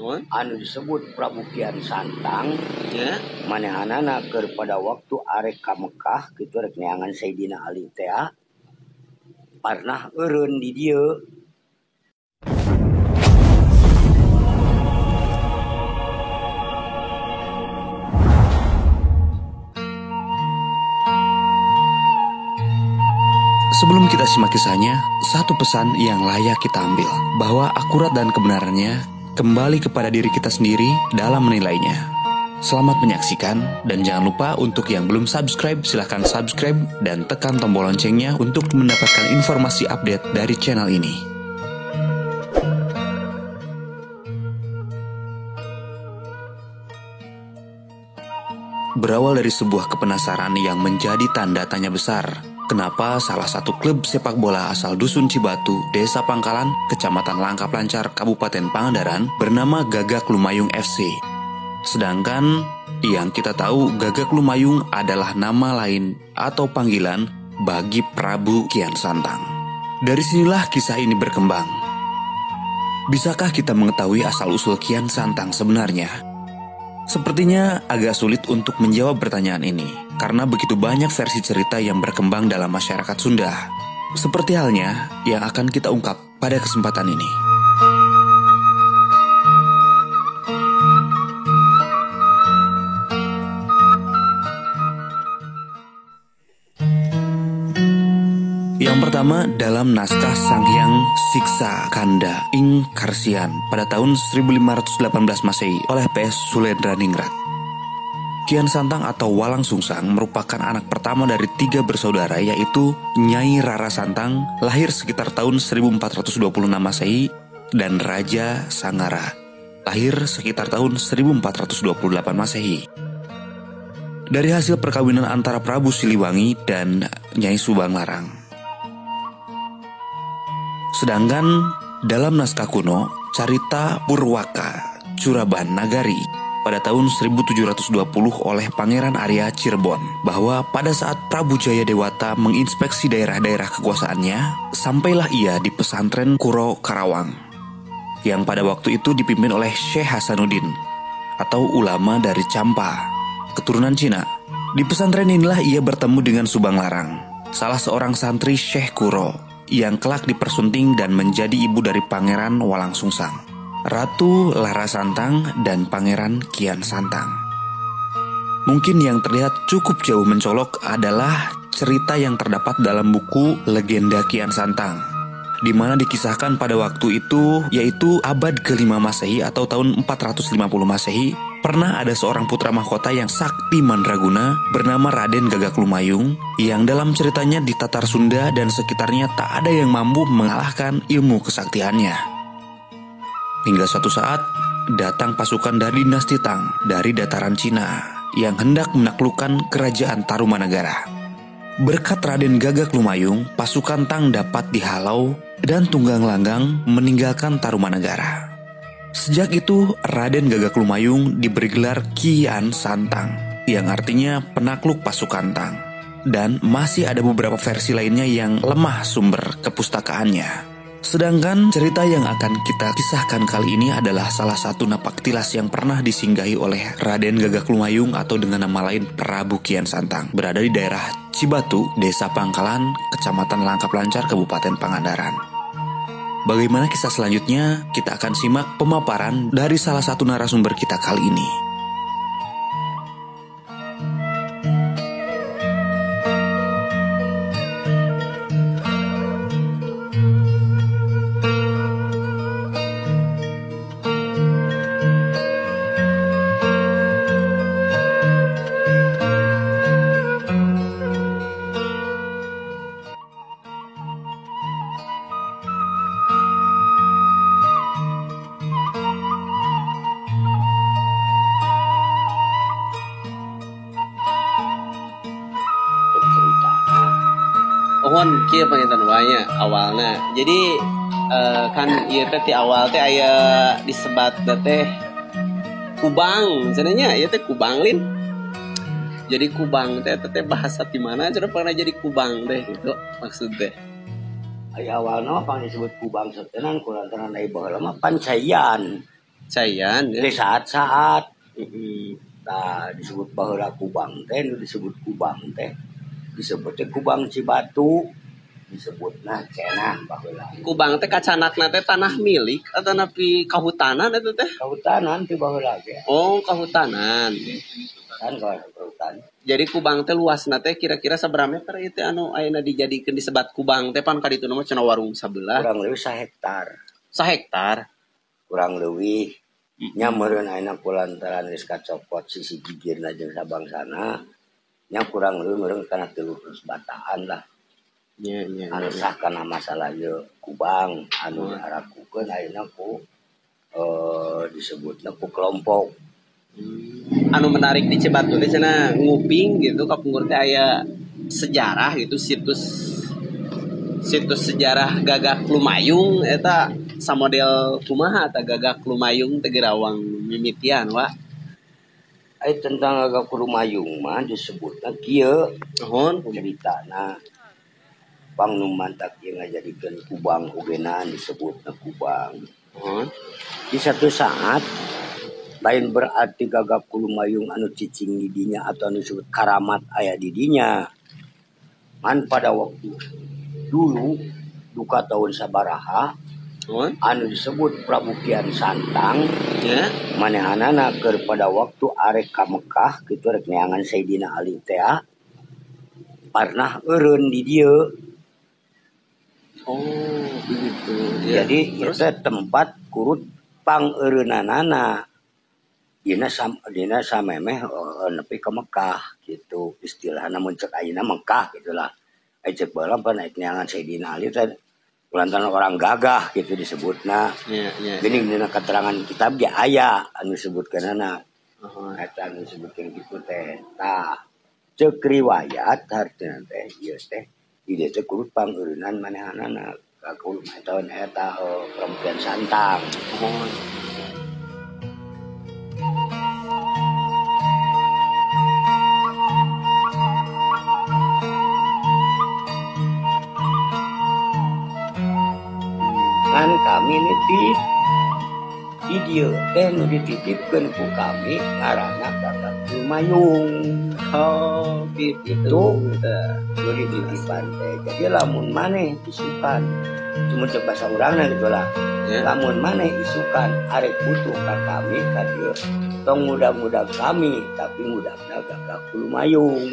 anu disebut Prabu Kian Santang manehanana keur pada waktu arek ka Mekah kitu rek neangan Sayyidina Ali teh pernah eureun di dieu. Sebelum kita simak kisahnya, satu pesan yang layak kita ambil, bahwa akurat dan kebenarannya kembali kepada diri kita sendiri dalam menilainya. Selamat menyaksikan, dan jangan lupa untuk yang belum subscribe, silahkan subscribe dan tekan tombol loncengnya untuk mendapatkan informasi update dari channel ini. Berawal dari sebuah kepenasaran yang menjadi tanda tanya besar. Kenapa salah satu klub sepak bola asal Dusun Cibatu, Desa Pangkalan, Kecamatan Langkap Lancar, Kabupaten Pangandaran bernama Gagak Lumayung FC. Sedangkan yang kita tahu Gagak Lumayung adalah nama lain atau panggilan bagi Prabu Kian Santang. Dari sinilah kisah ini berkembang. Bisakah kita mengetahui asal-usul Kian Santang sebenarnya? Sepertinya agak sulit untuk menjawab pertanyaan ini, karena begitu banyak versi cerita yang berkembang dalam masyarakat Sunda. Seperti halnya yang akan kita ungkap pada kesempatan ini. Yang pertama dalam naskah Sanghyang Siksa Kanda Ing Karsian pada tahun 1518 Masehi oleh PS Sulendraninggrat. Kian Santang atau Walang Sungsang merupakan anak pertama dari 3 bersaudara, yaitu Nyai Rara Santang lahir sekitar tahun 1426 Masehi dan Raja Sangara lahir sekitar tahun 1428 Masehi. Dari hasil perkawinan antara Prabu Siliwangi dan Nyai Subang Larang. Sedangkan dalam naskah kuno, Carita Purwaka Curaban Nagari pada tahun 1720 oleh Pangeran Arya Cirebon, bahwa pada saat Prabu Jaya Dewata menginspeksi daerah-daerah kekuasaannya, sampailah ia di pesantren Kuro Karawang, yang pada waktu itu dipimpin oleh Syekh Hasanuddin, atau ulama dari Campa, keturunan Cina. Di pesantren inilah ia bertemu dengan Subang Larang, salah seorang santri Syekh Kuro, yang kelak dipersunting dan menjadi ibu dari Pangeran Walang Sungsang, Ratu Lara Santang, dan Pangeran Kian Santang. Mungkin yang terlihat cukup jauh mencolok adalah cerita yang terdapat dalam buku Legenda Kian Santang, di mana dikisahkan pada waktu itu, yaitu abad ke-5 Masehi atau tahun 450 Masehi, pernah ada seorang putra mahkota yang sakti mandraguna bernama Raden Gagak Lumayung, yang dalam ceritanya di Tatar Sunda dan sekitarnya tak ada yang mampu mengalahkan ilmu kesaktiannya. Hingga suatu saat datang pasukan dari dinasti Tang dari dataran Cina yang hendak menaklukkan kerajaan Tarumanagara. Berkat Raden Gagak Lumayung, pasukan Tang dapat dihalau dan tunggang langgang meninggalkan Tarumanagara. Sejak itu, Raden Gagak Lumayung diberi gelar Kian Santang, yang artinya penakluk pasukan Tang. Dan masih ada beberapa versi lainnya yang lemah sumber kepustakaannya. Sedangkan cerita yang akan kita kisahkan kali ini adalah salah satu napak tilas yang pernah disinggahi oleh Raden Gagak Lumayung atau dengan nama lain Prabu Kian Santang, berada di daerah Cibatu, Desa Pangkalan, Kecamatan Langkap Lancar, Kabupaten Pangandaran. Bagaimana kisah selanjutnya? Kita akan simak pemaparan dari salah satu narasumber kita kali ini. Ohon kieu panginten wae awalna. Jadi kan ieu teh ti awal teh aya disebat teh Kubang, cenanya ieu teh Kubang lin. Jadi Kubang teh bahasa di mana cenah pernah jadi Kubang teh gitu maksud teh. Aya awalna mah pang disebut Kubang setenan kulantaran ai baheula mah Pancayan. Cayan ya. Di saat-saat nah disebut baheula kubang teh, disebut kubang teh disebut teh kubang Cibatu, disebutna cenah baheula. Kubang teh kacanakna teh tanah milik atau napi kahutanan itu teh? Kahutanan ti baheula ge. Oh, kahutanan. Kan kalau kahutan. Jadi kubang teh luasna teh kira-kira sabaraha meter ieu teh anu ayeuna dijadikeun disebat kubang teh pan kaditu mah cenah warung sabelah. Kurang lebih 1 hektar. 1 hektar. Kurang lebih nya meureun ayeuna kulantaran geus kacopot sisi gigirna jeung sabangsana nya kurang lebih meureun kana 300 bataan lah. Anu sah kana masalah ieu kubang anu diarakukeun ayeuna ku disebutna ku kelompok. Anu menarik di Cibatu teh cenah nguping gitu kapungkur teh aya sejarah gitu situs sejarah Gagak Lumayung eta samodel kumaha eta Gagak Lumayung teh gerawang mimitian wa. Ai tentang Gagak Lumayung mah disebutna kieu Nuhun ceritana. Bang nu mantak ieu ngajadikeun kubang ogenan disebutna kubang. Di satu saat lain berarti Gagak Lumayung anu cicing di dinya atau anu disebut karamat aya di dinya. Man pada waktu dulu duka tahun sabaraha anu disebut Prabu Kian Santang manehanana keur pada waktu arek ka Mekah kitu rek neangan Sayyidina Ali teh parnah eureun di dieu. Oh, begitu. Ya. Jadi itu tempat kurut pangeureunanana. Dina samemeh nepi ka Mekah gitu. Istilahna mun ceuk ayeuna Mekah gitulah. Ai ceuk baheula pan naik neangan Sayyidina Ali teh lantaran orang gagah gitu disebutna. Geuning dina keterangan kitab ge aya anu disebutkeunana. Eta anu disebutkeun kitu teh. Tah ceuk riwayat harteuna teh ieu teh ieu teh kurut pangeureunnan manehanana ka kulo tahun eta Prabu Kian Santang. Kan kami nitip di dieu teh nu dititipkeun ku kami ngaranna Gagak Lumayung. Oh, gitu. Nu dititipan teh. Jadi lamun maneh isukan, cuma cek bahasa urangna gitu lah. Lamun maneh isukan arek butuh ka kami ka dieu, tong mudah-mudah kami tapi mudahna Gagak Lumayung.